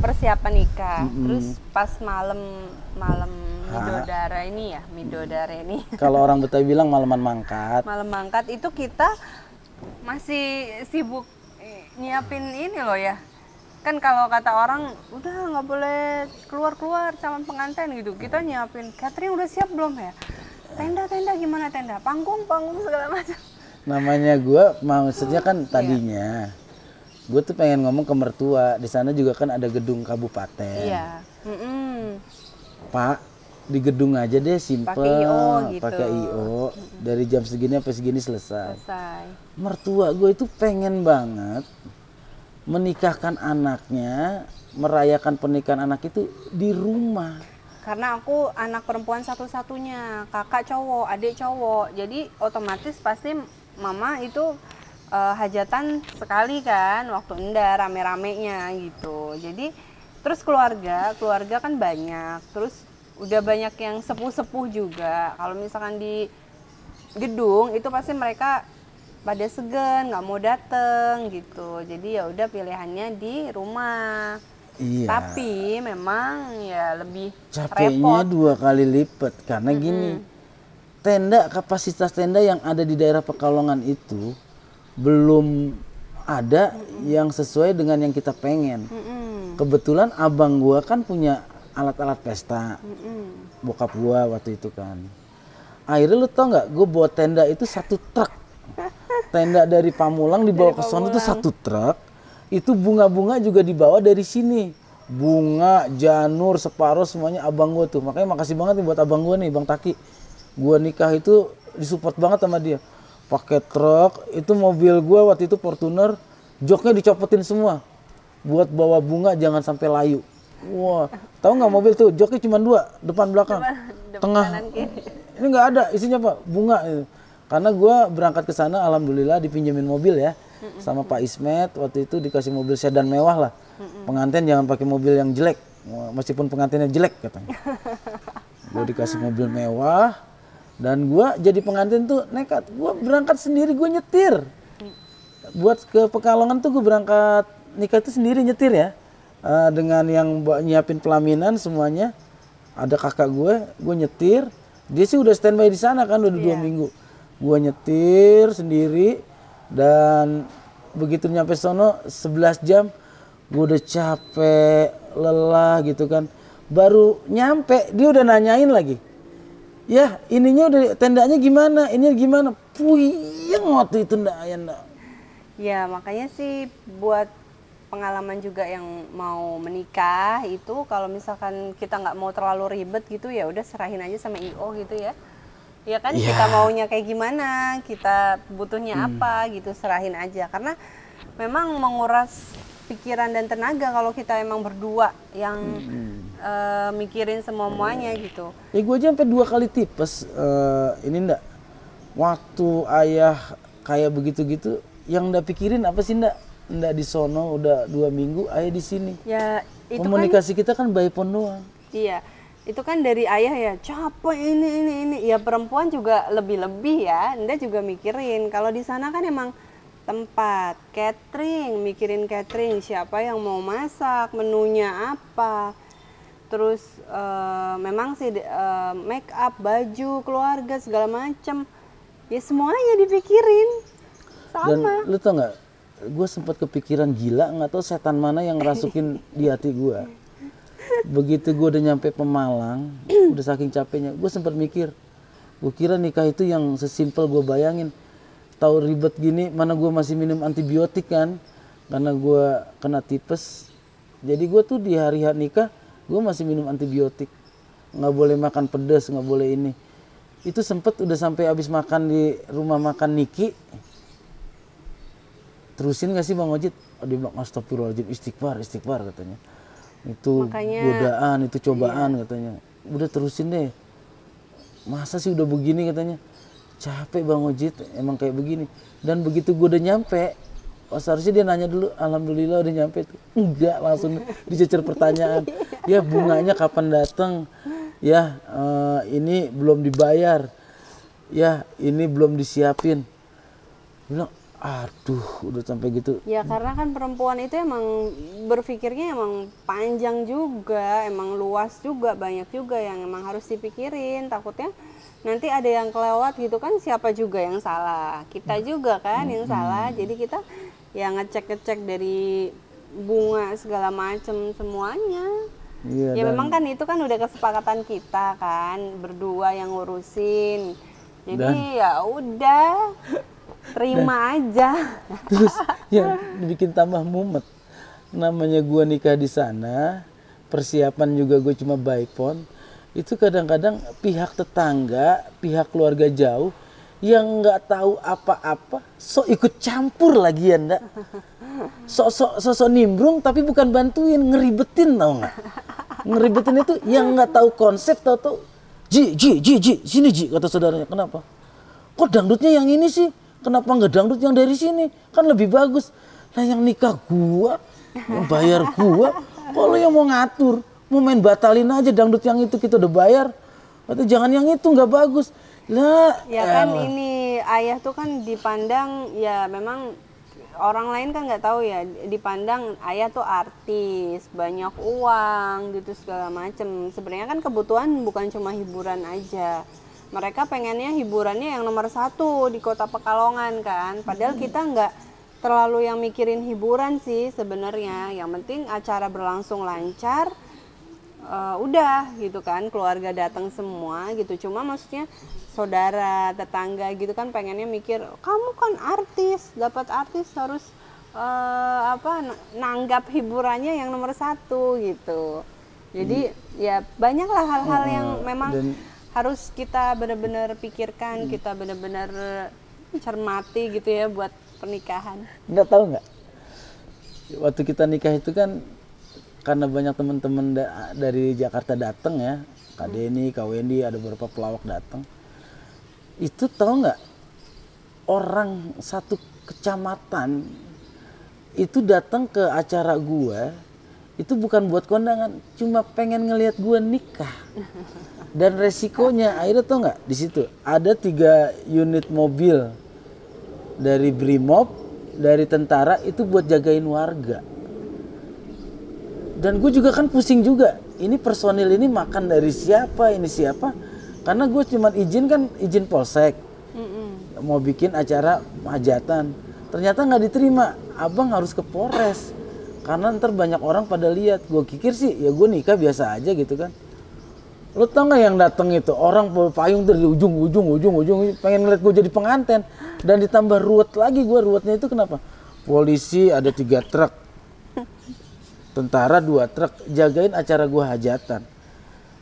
Speaker 2: persiapan nikah. Terus pas malam midodare ini.
Speaker 1: Kalau orang Betawi bilang malaman mangkat.
Speaker 2: Malam mangkat itu kita masih sibuk nyiapin ini loh ya. Kan kalau kata orang udah nggak boleh keluar calon pengantin gitu. Kita nyiapin catering udah siap belum ya? Tenda gimana tenda? Panggung segala macam.
Speaker 1: Namanya gue maksudnya kan tadinya gue tuh pengen ngomong ke mertua. Di sana juga kan ada gedung kabupaten.
Speaker 2: Iya.
Speaker 1: Pak, di gedung aja deh simple,
Speaker 2: Pakai IO gitu.
Speaker 1: pakai IO. Dari jam segini sampai segini selesai.
Speaker 2: Selesai.
Speaker 1: Mertua gue itu pengen banget menikahkan anaknya, merayakan pernikahan anak itu di rumah.
Speaker 2: Karena aku anak perempuan satu-satunya, kakak cowok, adik cowok. Jadi otomatis pasti mama itu hajatan sekali kan, waktu Nda rame-ramenya gitu. Jadi terus keluarga kan banyak. Terus udah banyak yang sepuh-sepuh juga. Kalau misalkan di gedung itu pasti mereka pada segan, nggak mau dateng gitu. Jadi ya udah pilihannya di rumah.
Speaker 1: Iya.
Speaker 2: Tapi memang ya lebih
Speaker 1: Capeknya
Speaker 2: repot.
Speaker 1: 2 kali lipat karena gini. Kapasitas tenda yang ada di daerah Pekalongan itu belum ada yang sesuai dengan yang kita pengen. Kebetulan abang gua kan punya alat-alat pesta. Bokap gua waktu itu kan. Akhirnya lu tau nggak, gue bawa tenda itu 1 truk. Tenda dari Pamulang dibawa ke sono tuh 1 truk. Itu bunga-bunga juga dibawa dari sini. Bunga, janur, separuh semuanya abang gue tuh. Makanya makasih banget nih buat abang gue nih, Bang Taki. Gue nikah itu disupport banget sama dia. Pakai truk, itu mobil gue waktu itu Fortuner, joknya dicopotin semua. Buat bawa bunga jangan sampai layu. Wah, tahu nggak mobil tuh joknya cuma 2, depan belakang. Tengah.
Speaker 2: Kanan, kiri.
Speaker 1: Ini nggak ada, isinya apa? Bunga. Karena gue berangkat ke sana, alhamdulillah dipinjemin mobil ya. Sama Pak Ismet, waktu itu dikasih mobil sedan mewah lah. Pengantin jangan pakai mobil yang jelek, meskipun pengantinnya jelek katanya. Gue dikasih mobil mewah, dan gue jadi pengantin tuh nekat. Gue berangkat sendiri, gue nyetir. Buat ke Pekalongan tuh gue berangkat nikah itu sendiri nyetir ya. Dengan yang nyiapin pelaminan semuanya. Ada kakak gue nyetir. Dia sih udah standby di sana kan, udah 2 minggu. Gue nyetir sendiri. Dan begitu nyampe sono 11 jam gue udah capek, lelah gitu kan. Baru nyampe dia udah nanyain lagi. Ya ininya udah tendanya gimana, ini gimana. Puyeng waktu itu ndak.
Speaker 2: Ya makanya sih buat pengalaman juga yang mau menikah itu kalau misalkan kita nggak mau terlalu ribet gitu ya udah serahin aja sama IO gitu ya. Ya kan kita maunya kayak gimana, kita butuhnya apa gitu, serahin aja. Karena memang menguras pikiran dan tenaga kalau kita emang berdua yang mikirin semuanya gitu.
Speaker 1: Ya gue aja sampai 2 kali tipes ini ndak. Waktu ayah kayak begitu-gitu yang ndak pikirin apa sih ndak? Ndak di sono udah 2 minggu, ayah di sini.
Speaker 2: Ya itu
Speaker 1: komunikasi kita kan by phone doang.
Speaker 2: Iya. Itu kan dari ayah ya, capek ini. Ya perempuan juga lebih-lebih ya, Anda juga mikirin. Kalau di sana kan emang tempat, catering, mikirin catering, siapa yang mau masak, menunya apa. Terus memang sih make up, baju, keluarga, segala macem. Ya semuanya dipikirin. Sama.
Speaker 1: Dan lu tau gak, gue sempat kepikiran gila, nggak tahu setan mana yang ngerasukin di hati gue. Begitu gue udah nyampe Pemalang, udah saking capeknya, gue sempat mikir, gue kira nikah itu yang sesimpel gue bayangin. Tahu ribet gini, mana gue masih minum antibiotik kan, karena gue kena tipes. Jadi gue tuh di hari nikah, gue masih minum antibiotik, nggak boleh makan pedas, nggak boleh ini. Itu sempet udah sampai habis makan di rumah makan Niki. Terusin gak sih Bang Ojit? Dia bilang astagfirullahaladzim, istighfar katanya. Itu godaan, itu cobaan katanya. Udah terusin deh. Masa sih udah begini katanya. Capek Bang Ojit, emang kayak begini. Dan begitu gue udah nyampe, seharusnya dia nanya dulu, alhamdulillah udah nyampe tuh. Enggak, langsung dicecer pertanyaan. Ya bunganya kapan datang? Ya ini belum dibayar. Ya ini belum disiapin. Bilang, aduh, udah sampai gitu.
Speaker 2: Ya karena kan perempuan itu emang berpikirnya emang panjang juga, emang luas juga, banyak juga yang emang harus dipikirin. Takutnya nanti ada yang kelewat gitu kan, siapa juga yang salah? Kita juga kan yang salah. Jadi kita ya ngecek dari bunga segala macem semuanya.
Speaker 1: Iya,
Speaker 2: ya memang kan itu kan udah kesepakatan kita kan, berdua yang ngurusin. Jadi ya udah. Terima aja.
Speaker 1: Terus yang bikin tambah mumet, namanya gua nikah di sana, persiapan juga gue cuma by phone. Itu kadang-kadang pihak tetangga, pihak keluarga jauh yang nggak tahu apa-apa, ikut campur lagi ya ndak. Sok nimbrung tapi bukan bantuin, ngeribetin tau nggak? Ngeribetin itu yang nggak tahu konsep, tahu Ji, sini Ji, kata saudaranya. Kenapa? Kok dangdutnya yang ini sih? Kenapa nggak dangdut yang dari sini? Kan lebih bagus. Nah yang nikah gua, yang bayar gua. Kalau yang mau ngatur, mau main batalin aja dangdut yang itu kita udah bayar. Atau jangan yang itu nggak bagus. Lah.
Speaker 2: Ya kan ini ayah tuh kan dipandang ya memang orang lain kan nggak tahu ya, dipandang ayah tuh artis, banyak uang gitu segala macem. Sebenarnya kan kebutuhan bukan cuma hiburan aja. Mereka pengennya hiburannya yang nomor 1 di kota Pekalongan kan. Padahal kita nggak terlalu yang mikirin hiburan sih sebenarnya. Yang penting acara berlangsung lancar, udah gitu kan. Keluarga datang semua gitu. Cuma maksudnya saudara, tetangga gitu kan pengennya mikir, kamu kan artis, dapat artis harus nanggap hiburannya yang nomor 1 gitu. Jadi ya banyaklah hal-hal yang memang harus kita benar-benar pikirkan, kita benar-benar cermati gitu ya buat pernikahan.
Speaker 1: Nggak tahu nggak? Waktu kita nikah itu kan karena banyak teman-teman dari Jakarta datang ya, Kak Denny, Kak Wendy, ada beberapa pelawak datang. Itu tahu nggak? Orang satu kecamatan itu datang ke acara gua, itu bukan buat kondangan, cuma pengen ngelihat gua nikah. Dan resikonya akhirnya tau nggak, di situ ada 3 unit mobil dari Brimob, dari tentara itu buat jagain warga. Dan gue juga kan pusing juga, ini personil ini makan dari siapa, ini siapa? Karena gue cuma izin polsek, mau bikin acara hajatan. Ternyata nggak diterima, abang harus ke Polres. Karena ntar banyak orang pada lihat. Gue pikir sih ya gue nikah biasa aja gitu kan. Lo tau gak yang datang itu orang payung dari ujung pengen ngeliat gue jadi pengantin. Dan ditambah ruwet lagi gue, ruwetnya itu kenapa? Polisi ada 3 truk, tentara 2 truk jagain acara gua hajatan.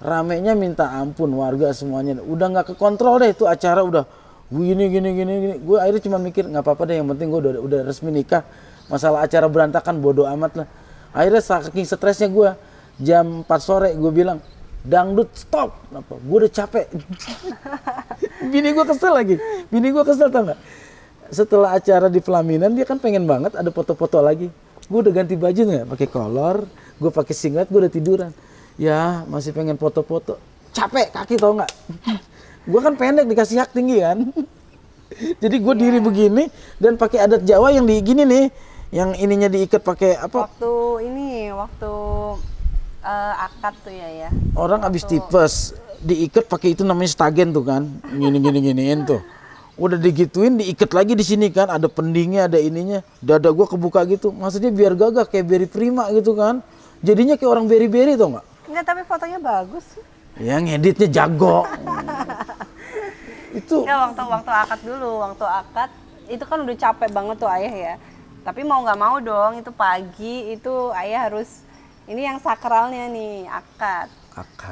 Speaker 1: Ramenya minta ampun, warga semuanya udah nggak kekontrol deh itu acara, udah gini. Gue akhirnya cuma mikir nggak apa-apa deh, yang penting gue udah resmi nikah, masalah acara berantakan bodo amat lah. Akhirnya saking stresnya gue, jam 4 sore gue bilang, dangdut stop. Kenapa? Gue udah capek. Bini gue kesel tau nggak? Setelah acara di pelaminan dia kan pengen banget ada foto-foto lagi. Gue udah ganti baju nggak, pakai kolor, gue pakai singlet, gue udah tiduran. Ya masih pengen foto-foto, capek kaki tau nggak? Gue kan pendek dikasih hak tinggi kan. Jadi gue diri begini dan pakai adat Jawa yang di gini nih, yang ininya diikat pakai apa?
Speaker 2: Waktu akad tuh ya.
Speaker 1: Orang abis tipes diikat pakai itu namanya stagen tuh kan, giniin tuh. Udah digituin diikat lagi di sini kan, ada pendingnya, ada ininya. Dada gua kebuka gitu, maksudnya biar gagah kayak Berry Prima gitu kan. Jadinya kayak orang beri-beri tau nggak?
Speaker 2: Enggak, tapi fotonya bagus.
Speaker 1: Ya ngeditnya jago. Itu.
Speaker 2: Ya waktu akad dulu, waktu akad itu kan udah capek banget tuh ayah ya. Tapi mau nggak mau dong, itu pagi itu ayah harus, ini yang sakralnya nih, akad.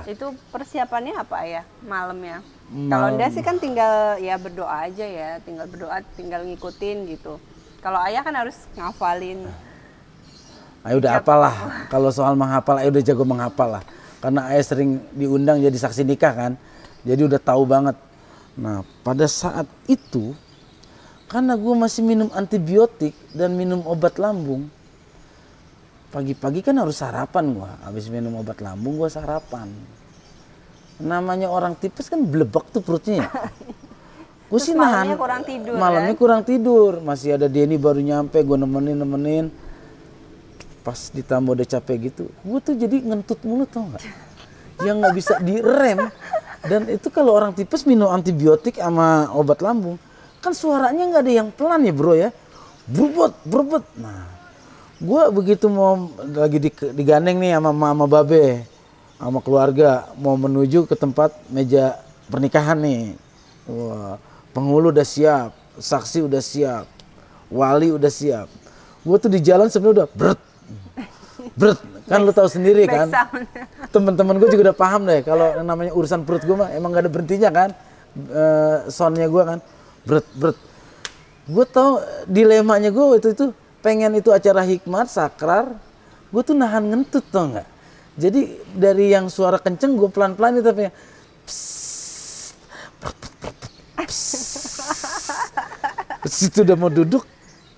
Speaker 2: Itu persiapannya apa ayah malamnya? Kalau enggak sih kan tinggal ya berdoa aja ya, tinggal berdoa, tinggal ngikutin gitu. Kalau ayah kan harus ngafalin.
Speaker 1: Ayah udah hafal lah, kalau soal menghafal ayah udah jago menghafal lah. Karena ayah sering diundang jadi saksi nikah kan, jadi udah tahu banget. Nah pada saat itu, karena gue masih minum antibiotik dan minum obat lambung, pagi-pagi kan harus sarapan gue, habis minum obat lambung gue sarapan. Namanya orang tipes kan blebek tuh perutnya. Gue sih nahan.
Speaker 2: Kurang tidur,
Speaker 1: malamnya
Speaker 2: kan?
Speaker 1: kurang tidur. Masih ada Denny baru nyampe, gue nemenin. Pas ditambah udah capek gitu, gue tuh jadi ngentut mulu tau nggak? Yang nggak bisa direm. Dan itu kalau orang tipes minum antibiotik sama obat lambung, kan suaranya nggak ada yang pelan ya bro ya. Berbet. Nah, gue begitu mau lagi digandeng nih sama mama babe, sama keluarga mau menuju ke tempat meja pernikahan nih. Wah, penghulu udah siap, saksi udah siap, wali udah siap. Gue tuh di jalan sebenarnya udah bret. Kan lu tahu sendiri kan. Temen-temen gue juga udah paham deh kalau yang namanya urusan perut gue mah emang gak ada berhentinya kan. Soundnya gue kan bret. Gue tahu dilemanya gue waktu itu, pengen itu acara hikmat sakrar, gue tuh nahan ngentut tau nggak. Jadi dari yang suara kenceng gue pelan-pelan itu tapi situ udah mau duduk,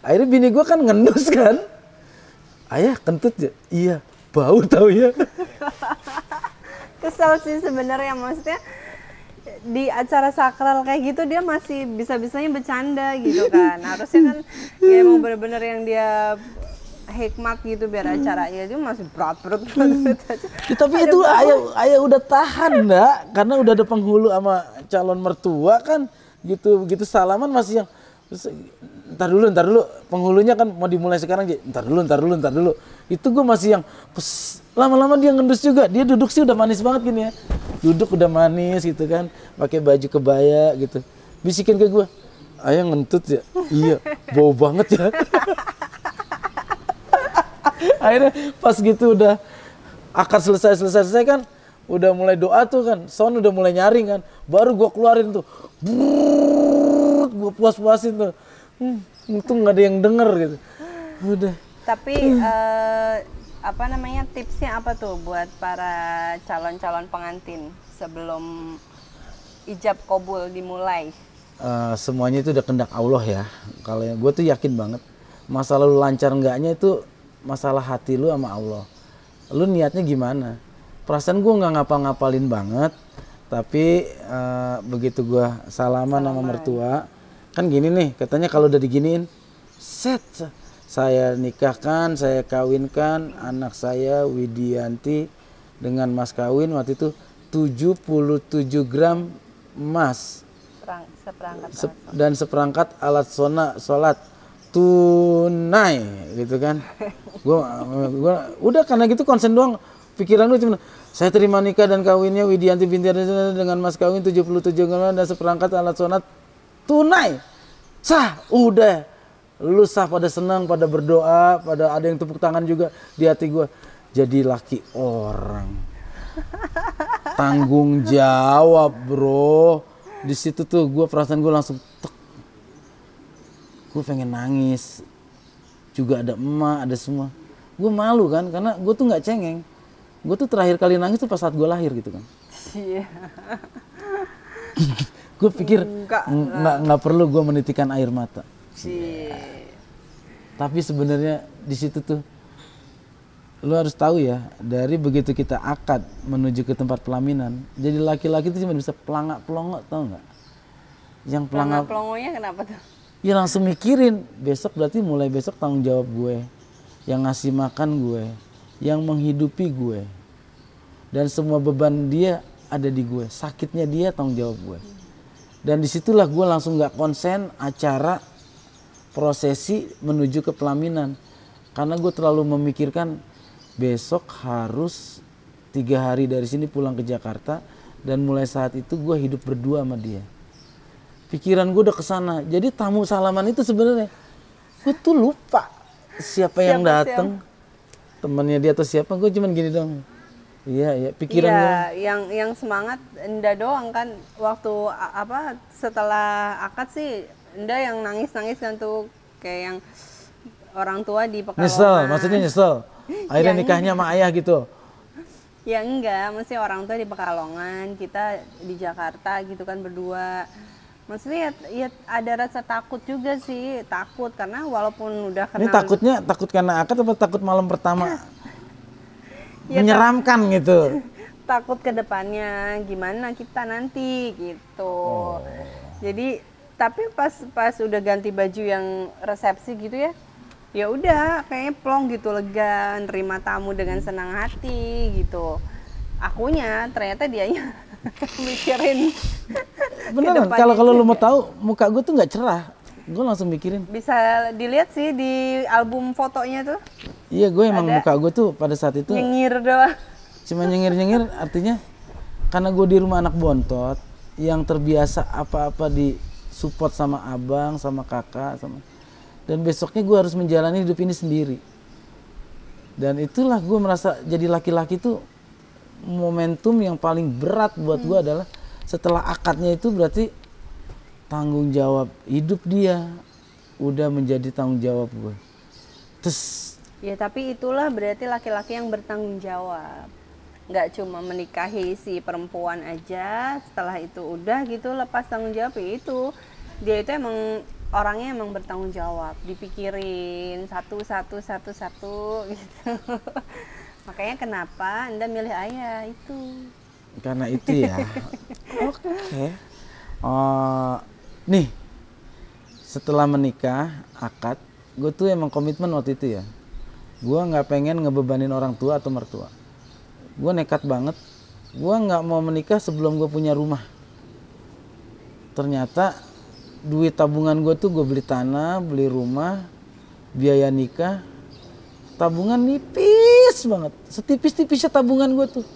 Speaker 1: akhirnya bini gue kan ngendus kan, ayah kentut ya, iya bau tau ya.
Speaker 2: Kesel sih sebenarnya, maksudnya di acara sakral kayak gitu dia masih bisa-bisanya bercanda gitu kan. Harusnya kan ya emang bener-bener yang dia hikmat gitu biar acaranya itu masih berat.
Speaker 1: Ya, tapi itu ayah udah tahan enggak, karena udah ada penghulu sama calon mertua kan gitu, begitu salaman masih yang ntar dulu penghulunya kan mau dimulai sekarang, ntar dulu itu gue masih yang lama-lama dia ngendus juga, dia duduk sih udah manis banget gini ya, duduk udah manis gitu kan, pakai baju kebaya gitu, bisikin ke gue, ayah ngentut ya, iya bau banget ya. Akhirnya pas gitu udah akad selesai kan, udah mulai doa tuh kan, sound udah mulai nyaring kan, baru gue keluarin tuh, gue puas-puasin tuh, untung nggak ada yang denger gitu, udah.
Speaker 2: Tapi apa namanya, tipsnya apa tuh buat para calon-calon pengantin sebelum ijab kabul dimulai?
Speaker 1: Semuanya itu udah kehendak Allah ya. Kalau gue tuh yakin banget, masalah lu lancar enggaknya itu masalah hati lu sama Allah. Lu niatnya gimana? Perasaan gue nggak ngapal-ngapalin banget, tapi begitu gue salaman sama mertua, kan gini nih, katanya kalau udah diginiin, set, saya nikahkan, saya kawinkan anak saya Widianti dengan mas kawin waktu itu 77 gram emas dan seperangkat alat sholat tunai gitu kan. Gua udah karena gitu konsen doang, pikiran lu cuma saya terima nikah dan kawinnya Widianti binti dengan mas kawin 77 gram dan seperangkat alat sholat tunai. Sah, udah. Lu sah, pada senang, pada berdoa, pada ada yang tepuk tangan juga di hati gue. jadi laki orang. Tanggung jawab, bro. Di situ tuh perasaan gue langsung tek. Gue pengen nangis. Juga ada emak, ada semua. Gue malu kan, karena gue tuh nggak cengeng. Gue tuh terakhir kali nangis tuh pas saat gue lahir gitu kan.
Speaker 2: Iya.
Speaker 1: Gue pikir nggak perlu gue menitikan air mata. Tapi sebenarnya di situ tuh lo harus tahu ya, dari begitu kita akad menuju ke tempat pelaminan, jadi laki-laki itu cuma bisa pelangak pelongok, tau nggak? Yang pelangak
Speaker 2: pelongonya kenapa tuh?
Speaker 1: Ya langsung mikirin, besok berarti mulai besok tanggung jawab gue, yang ngasih makan gue, yang menghidupi gue, dan semua beban dia ada di gue, sakitnya dia tanggung jawab gue. Dan disitulah gue langsung nggak konsen acara prosesi menuju ke pelaminan, karena gue terlalu memikirkan besok harus 3 hari dari sini pulang ke Jakarta, dan mulai saat itu gue hidup berdua sama dia. Pikiran gue udah kesana. Jadi tamu salaman itu sebenarnya gue tuh lupa siapa yang datang, temannya dia atau siapa. Gue cuman gini dong. Iya, pikiran gue.
Speaker 2: Yang semangat Enda doang kan, waktu setelah akad sih Enda yang nangis kan tuh, kayak yang orang tua di Pekalongan.
Speaker 1: Nyesel, maksudnya nyesel. Akhirnya nikahnya sama ayah gitu.
Speaker 2: Ya enggak, mesti orang tua di Pekalongan, kita di Jakarta gitu kan berdua. Maksudnya ya ada rasa takut juga sih, takut karena walaupun udah kenal.
Speaker 1: Ini takut karena akad apa takut malam pertama? Ya, menyeramkan gitu.
Speaker 2: Takut ke depannya gimana kita nanti gitu. Jadi tapi pas udah ganti baju yang resepsi gitu ya, ya udah kayaknya plong gitu, lega, nerima tamu dengan senang hati gitu. Akunya ternyata dianya mikirin.
Speaker 1: Beneran, kalau lu mau tahu muka gue tuh nggak cerah, gue langsung mikirin.
Speaker 2: Bisa dilihat sih di album fotonya tuh.
Speaker 1: Iya, gue emang muka gue tuh pada saat itu
Speaker 2: nyengir doang.
Speaker 1: Cuma nyengir, artinya karena gue di rumah anak bontot yang terbiasa apa-apa di support sama abang, sama kakak, dan besoknya gue harus menjalani hidup ini sendiri. Dan itulah gue merasa jadi laki-laki tuh momentum yang paling berat buat gue adalah setelah akadnya itu berarti tanggung jawab hidup dia udah menjadi tanggung jawab gue. Terus
Speaker 2: ya tapi itulah berarti laki-laki yang bertanggung jawab. Nggak cuma menikahi si perempuan aja, setelah itu udah gitu lepas tanggung jawab, itu dia itu emang orangnya emang bertanggung jawab, dipikirin satu gitu. Makanya kenapa Anda milih ayah itu?
Speaker 1: Karena itu ya. Oke. Nih, setelah menikah, akad, gue tuh emang komitmen waktu itu ya. Gue nggak pengen ngebebanin orang tua atau mertua. Gue nekat banget. Gue nggak mau menikah sebelum gue punya rumah. Ternyata duit tabungan gue tuh gue beli tanah, beli rumah, biaya nikah. Tabungan nipis banget, setipis-tipisnya tabungan gue tuh.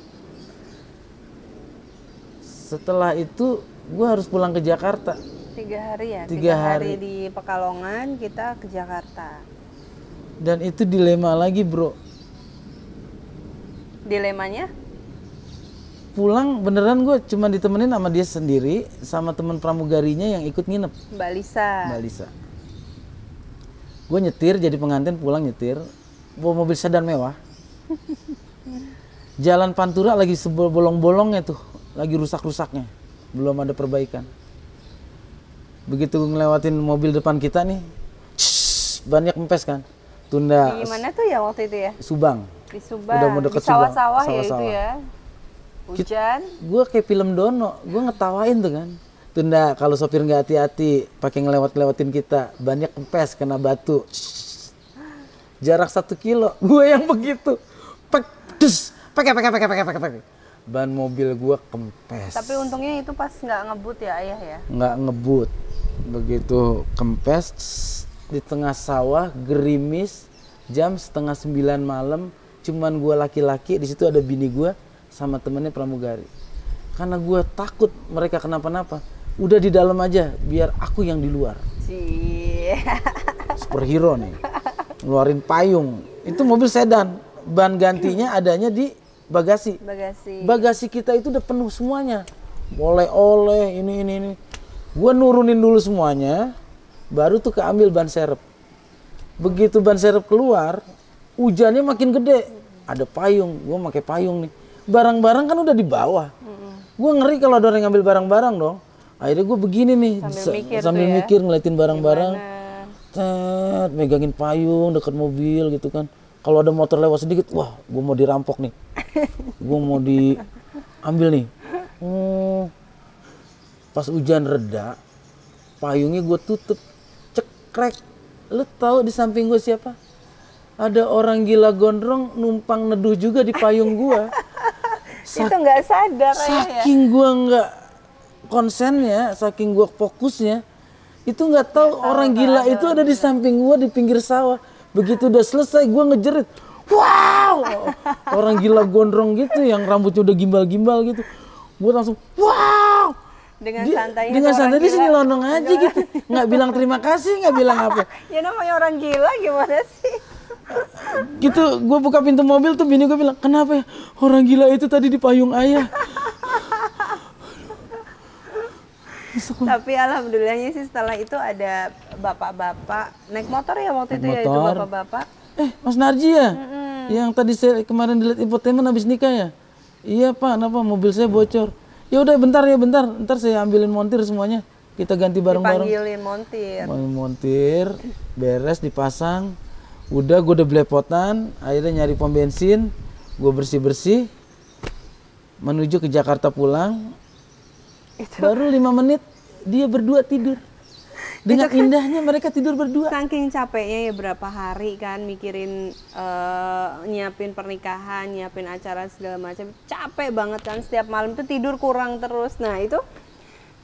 Speaker 1: Setelah itu gue harus pulang ke Jakarta.
Speaker 2: 3 hari ya?
Speaker 1: 3
Speaker 2: hari di Pekalongan, kita ke Jakarta.
Speaker 1: Dan itu dilema lagi, bro.
Speaker 2: Dilemanya?
Speaker 1: Pulang beneran gue cuma ditemenin sama dia sendiri, sama teman pramugarinya yang ikut nginep.
Speaker 2: Mbak Lisa. Gue
Speaker 1: nyetir, jadi pengantin, pulang nyetir. Bawa mobil sedan mewah. Jalan Pantura lagi bolong-bolongnya tuh, lagi rusak-rusaknya, belum ada perbaikan. Begitu ngelewatin mobil depan kita nih, banyak kempes kan. Tunda.
Speaker 2: Di mana tuh ya waktu itu ya?
Speaker 1: Subang.
Speaker 2: Di Subang.
Speaker 1: Udah mau deket
Speaker 2: di sawah-sawah ya itu ya. Hujan.
Speaker 1: Gue kayak film Dono, gue ngetawain tuh kan. Tunda kalau sopir nggak hati-hati pakai ngelewat-lewatin kita, banyak kempes kena batu. Jarak 1 kilo, gue yang begitu, pakai. Ban mobil gue kempes.
Speaker 2: Tapi untungnya itu pas nggak ngebut ya ayah ya?
Speaker 1: Nggak ngebut, begitu kempes di tengah sawah, gerimis, jam 8:30 malam, cuman gue laki-laki, di situ ada bini gue sama temennya pramugari. Karena gue takut mereka kenapa-napa, udah di dalam aja, biar aku yang di luar. Superhero nih. Ngeluarin payung, itu mobil sedan, ban gantinya adanya di bagasi. Bagasi kita itu udah penuh semuanya. Oleh-oleh ini. Gua nurunin dulu semuanya, baru tuh keambil ban serep. Begitu ban serep keluar, hujannya makin gede. Ada payung, gua pakai payung nih. Barang-barang kan udah di bawah. Gua ngeri kalau ada orang ngambil barang-barang dong. Akhirnya gua begini nih, sambil mikir ngeliatin barang-barang. Megangin payung dekat mobil gitu kan. Kalau ada motor lewat sedikit, wah, gue mau dirampok nih. Gue mau diambil nih. Pas hujan reda, payungnya gue tutup, cekrek. Lu tahu di samping gue siapa? Ada orang gila gondrong numpang neduh juga di payung gue.
Speaker 2: Itu nggak sadar
Speaker 1: saking gue nggak konsennya, saking gue fokusnya, itu nggak tahu orang gila itu ada di samping gua di pinggir sawah. Begitu udah selesai gua ngejerit, wow, orang gila gondrong gitu yang rambutnya udah gimbal-gimbal gitu. Gua langsung wow, dengan santai dia nyelonong aja gitu, nggak bilang terima kasih, nggak bilang apa.
Speaker 2: Ya namanya orang gila gimana sih?
Speaker 1: Gitu, gua buka pintu mobil tuh bini gua bilang, kenapa ya orang gila itu tadi di payung ayah.
Speaker 2: Tapi alhamdulillahnya sih setelah itu ada bapak-bapak naik motor ya waktu itu ya, itu bapak-bapak.
Speaker 1: Mas Narji ya? Yang tadi saya kemarin dilihat infotainment habis nikah ya? Iya Pak, kenapa mobil saya bocor? Ya udah bentar, ntar saya ambilin montir semuanya. Kita ganti bareng-bareng.
Speaker 2: Dipanggilin
Speaker 1: montir, beres dipasang. Udah gue udah belepotan, akhirnya nyari pom bensin, gue bersih-bersih, menuju ke Jakarta pulang. Baru 5 menit dia berdua tidur. Dengan indahnya mereka tidur berdua.
Speaker 2: Saking capeknya ya berapa hari kan mikirin nyiapin pernikahan, nyiapin acara segala macam. Capek banget kan setiap malam tuh tidur kurang terus. Nah, itu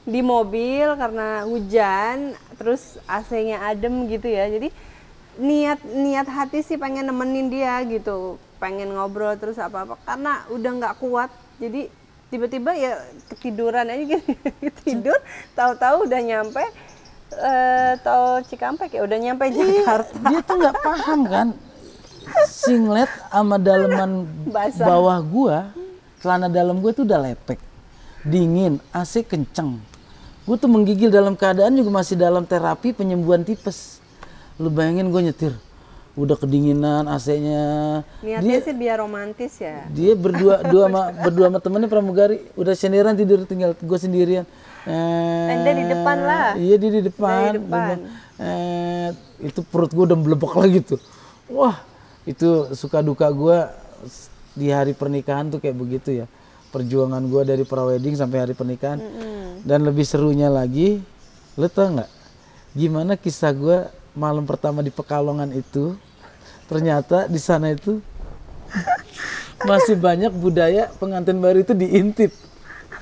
Speaker 2: di mobil karena hujan, terus AC-nya adem gitu ya. Jadi niat hati sih pengen nemenin dia gitu. Pengen ngobrol terus apa-apa karena udah nggak kuat. Jadi tiba-tiba ya ketiduran aja gitu. Tidur, tahu-tahu udah nyampe tol Cikampek ya, udah nyampe Jakarta.
Speaker 1: Dia tuh nggak paham kan, singlet sama daleman bawah gua, celana dalam gua tuh udah lepek, dingin, AC kenceng. Gua tuh menggigil dalam keadaan juga masih dalam terapi penyembuhan tipes. Lu bayangin gua nyetir, udah kedinginan AC-nya.
Speaker 2: Niatnya sih biar romantis ya.
Speaker 1: Dia berdua sama temennya pramugari, udah senderan tidur, tinggal gue sendirian.
Speaker 2: Anda di depan lah.
Speaker 1: Iya dia di depan. Itu perut gue udah melebek lagi tuh. Wah, itu suka duka gue di hari pernikahan tuh kayak begitu ya. Perjuangan gue dari prawedding sampai hari pernikahan. Dan lebih serunya lagi, lo tau nggak? Gimana kisah gue malam pertama di Pekalongan itu, ternyata di sana itu masih banyak budaya pengantin baru itu diintip.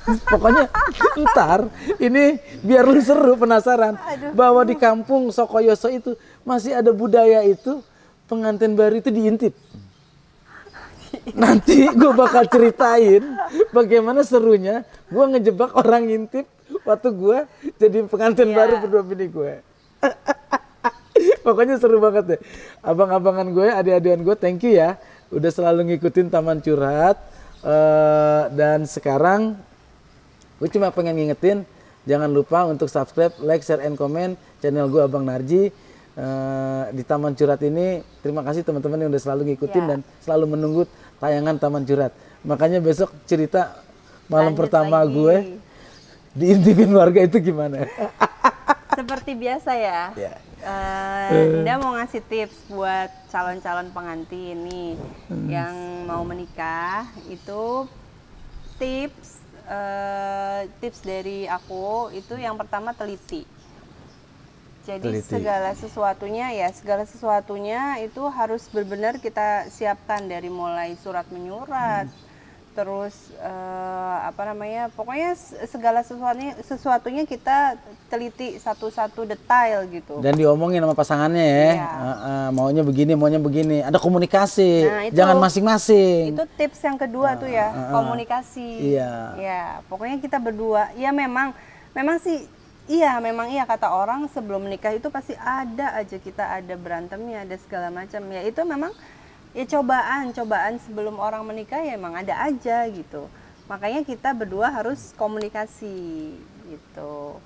Speaker 1: Pokoknya ntar ini biar lu seru penasaran. Bahwa di kampung Sokoyoso itu masih ada budaya itu pengantin baru itu diintip. Nanti gue bakal ceritain bagaimana serunya gue ngejebak orang ngintip waktu gue jadi pengantin baru berdua bini gue. Pokoknya seru banget deh. Abang-abangan gue, adik-adikan gue, thank you ya. Udah selalu ngikutin Taman Curhat. Dan sekarang gue cuma pengen ngingetin, jangan lupa untuk subscribe, like, share, and comment channel gue Abang Narji. Di Taman Curhat ini, terima kasih teman-teman yang udah selalu ngikutin dan selalu menunggu tayangan Taman Curhat. Makanya besok cerita malam pertama gue diintipin warga itu gimana.
Speaker 2: Seperti biasa ya. Anda mau ngasih tips buat calon-calon pengantin nih yang mau menikah. Itu tips dari aku itu yang pertama teliti. Jadi segala sesuatunya itu harus benar-benar kita siapkan dari mulai surat menyurat, terus pokoknya segala sesuatunya kita teliti satu-satu detail gitu.
Speaker 1: Dan diomongin sama pasangannya ya, maunya begini, ada komunikasi, nah, jangan masing-masing.
Speaker 2: Itu tips yang kedua tuh ya, komunikasi. Ya, pokoknya kita berdua, ya memang sih, memang kata orang sebelum menikah itu pasti ada aja kita ada berantemnya, ada segala macam. Ya itu memang Ya cobaan sebelum orang menikah ya emang ada aja gitu. Makanya kita berdua harus komunikasi gitu.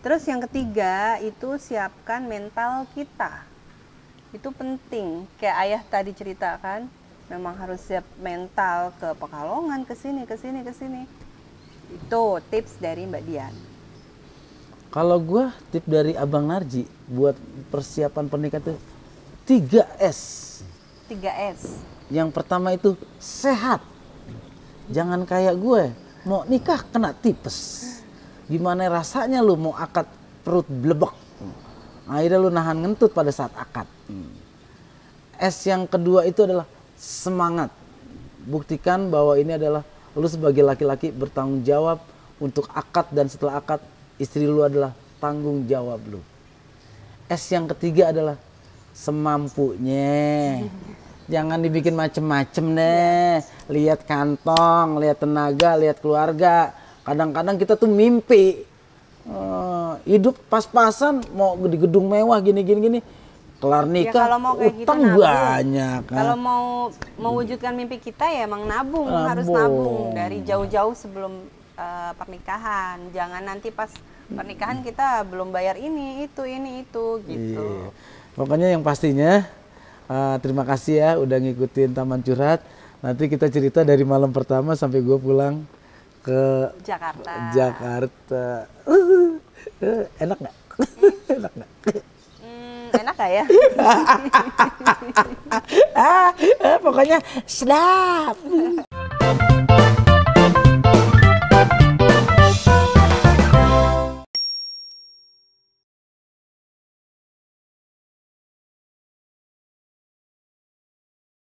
Speaker 2: Terus yang ketiga itu siapkan mental kita. Itu penting. Kayak ayah tadi ceritakan, memang harus siap mental ke Pekalongan, ke sini. Itu tips dari Mbak Dian.
Speaker 1: Kalau gue tip dari Abang Narji buat persiapan pernikahan itu 3S.
Speaker 2: 3S.
Speaker 1: Yang pertama itu sehat. Jangan kayak gue, mau nikah kena tipes. Gimana rasanya lu mau akad perut blebek. Akhirnya lu nahan ngentut pada saat akad. S yang kedua itu adalah semangat. Buktikan bahwa ini adalah lu sebagai laki-laki bertanggung jawab untuk akad, dan setelah akad istri lu adalah tanggung jawab lu. S yang ketiga adalah semampunya. Jangan dibikin macem-macem deh. Lihat kantong, lihat tenaga, lihat keluarga. Kadang-kadang kita tuh mimpi hidup pas-pasan mau di gedung mewah gini. Kelar nikah,
Speaker 2: ya, kalau mau kayak
Speaker 1: utang
Speaker 2: gitu,
Speaker 1: banyak.
Speaker 2: Kalau mau mewujudkan mimpi kita ya emang nabung. Harus nabung dari jauh-jauh sebelum pernikahan. Jangan nanti pas pernikahan kita belum bayar ini itu gitu.
Speaker 1: Iya. Pokoknya yang pastinya terima kasih ya udah ngikutin Taman Curhat. Nanti kita cerita dari malam pertama sampai gue pulang ke Jakarta. Enak nggak? Enak nggak?
Speaker 2: Enak gak ya?
Speaker 1: Pokoknya sedap.